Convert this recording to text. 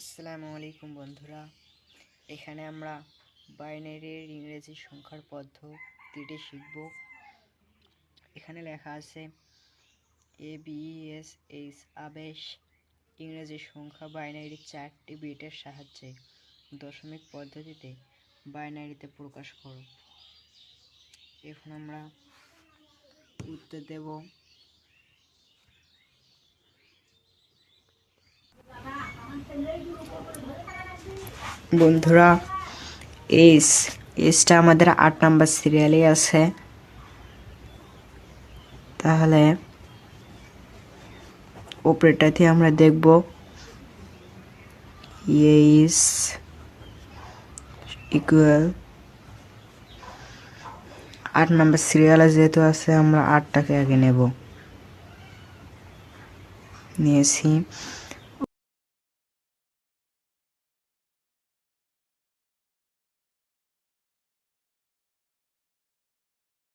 আসসালামু আলাইকুম বন্ধুরা, এখানে আমরা বাইনারির ইংরেজি সংখ্যার পদ্ধতিটি শিখব। এখানে লেখা আছে ABESH আবেশ ইংরেজি সংখ্যা বাইনারি 4টি বিটের সাহায্যে দশমিক পদ্ধতিতে বাইনারিতে প্রকাশ করো। এখন আমরা উত্তর দেব। বন্ধুরা, এসটা আমাদের 8 নাম্বার সিরিয়ালে আছে। তাহলে অপারেটরটি আমরা দেখব ইস ইকুয়াল 8 নাম্বার সিরিয়ালে যেহেতু আছে আমরা 8টাকে আগে নেব, নিয়েছি।